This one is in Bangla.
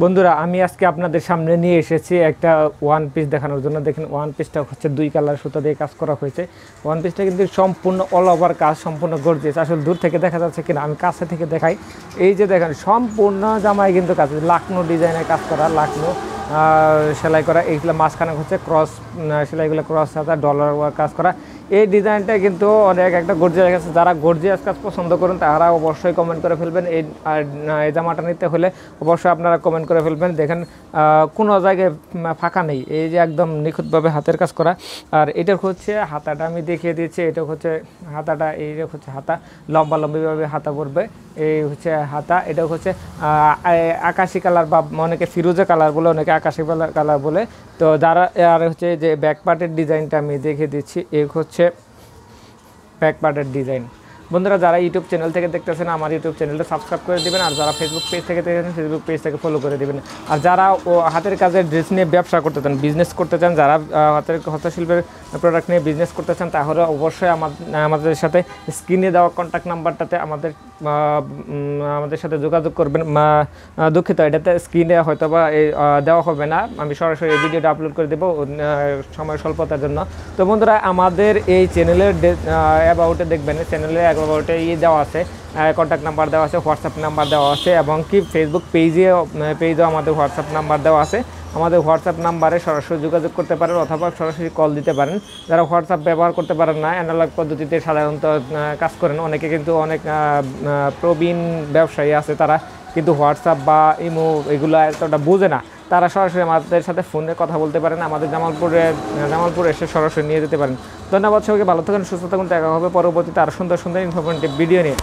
বন্ধুরা আমি আজকে আপনাদের সামনে নিয়ে এসেছি একটা ওয়ান পিস দেখানোর জন্য। দেখেন ওয়ান পিসটা হচ্ছে 2 কালার সুতা দিয়ে কাজ করা হয়েছে। ওয়ান পিসটা কিন্তু সম্পূর্ণ অল ওভার কাজ, সম্পূর্ণ গর্জিয়াস। আসলে দূর থেকে দেখা যাচ্ছে কিনা আমি কাছে থেকে দেখাই। এই যে দেখেন সম্পূর্ণ জামায় কিন্তু কাজ, লাকনো ডিজাইনের কাজ করা, লাকনো সেলাই করা। এইগুলো মাঝখানে হচ্ছে ক্রস সেলাইগুলো, ক্রস হাতা ডলার কাজ করা। এই ডিজাইনটা কিন্তু অনেক একটা গর্জিয়াস কাজ। যারা গর্জিয়াস কাজ পছন্দ করেন তারা অবশ্যই কমেন্ট করে ফেলবেন। এই জামাটা নিতে হলে অবশ্যই আপনারা কমেন্ট করে ফেলবেন। দেখেন কোনো জায়গায় ফাঁকা নেই, এই যে একদম নিখুঁতভাবে হাতের কাজ করা। আর এটা হচ্ছে হাতাটা আমি দেখিয়ে দিচ্ছি। এটা হচ্ছে হাতাটা, এই হচ্ছে হাতা, লম্বিভাবে হাতা পড়বে। এই হচ্ছে হাতা। এটা হচ্ছে আকাশি কালার বা অনেকে ফিরোজা কালার বলে, অনেকে আকাশি কালার বলে। তো যারা আর হচ্ছে যে ব্যাক পার্টের ডিজাইনটা আমি দেখিয়ে দিচ্ছি। এই হচ্ছে ব্যাক পার্টের ডিজাইন। বন্ধুরা যারা ইউটিউব চ্যানেল থেকে দেখতেছেন আমার ইউটিউব চ্যানেলটা সাবস্ক্রাইব করে দিবেন, আর যারা ফেসবুক পেজ থেকে দেখতেছেন ফেসবুক পেজ থেকে ফলো করে দিবেন। আর যারা হাতের কাজের ড্রেস নিয়ে ব্যবসা করতে চান, বিজনেস করতে চান, যারা হস্তশিল্পের প্রোডাক্ট নিয়ে বিজনেস করতে চান, তাহলে অবশ্যই আমাদের সাথে স্ক্রিনে দেওয়া কন্ট্যাক্ট নাম্বারটাতে আমাদের সাথে যোগাযোগ করবেন। দুঃখিত, এটাতে স্ক্রিনে হয়তো বা দেওয়া হবে না, আমি সরাসরি এই ভিডিওটা আপলোড করে দেবো সময় স্বল্পতার জন্য। তো বন্ধুরা আমাদের এই চ্যানেলের অ্যাবাউটে দেখবেন, চ্যানেলের অ্যাবাউটে দেওয়া আছে, কন্ট্যাক্ট নাম্বার দেওয়া আছে, হোয়াটসঅ্যাপ নাম্বার দেওয়া আছে, এবং কি ফেসবুক পেজেও আমাদের হোয়াটসঅ্যাপ নাম্বার দেওয়া আছে। আমাদের হোয়াটসঅ্যাপ নাম্বারে সরাসরি যোগাযোগ করতে পারেন অথবা সরাসরি কল দিতে পারেন। যারা হোয়াটসঅ্যাপ ব্যবহার করতে পারেন না, অ্যানালগ পদ্ধতিতে সাধারণত কাজ করেন, অনেকে কিন্তু অনেক প্রবীণ ব্যবসায়ী আছে, তারা কিন্তু হোয়াটসঅ্যাপ বা ইমো এগুলো এতটা বোঝে না। তারা সরাসরি আমাদের সাথে ফোনে কথা বলতে পারেন, আমাদের জামালপুরে এসে সরাসরি নিয়ে যেতে পারেন। ধন্যবাদ সবাইকে, ভালো থাকুন, সুস্থ থাকুন। দেখা হবে পরবর্তীতে আরও সুন্দর সুন্দর ইনফরমেটিভ ভিডিও নিয়ে।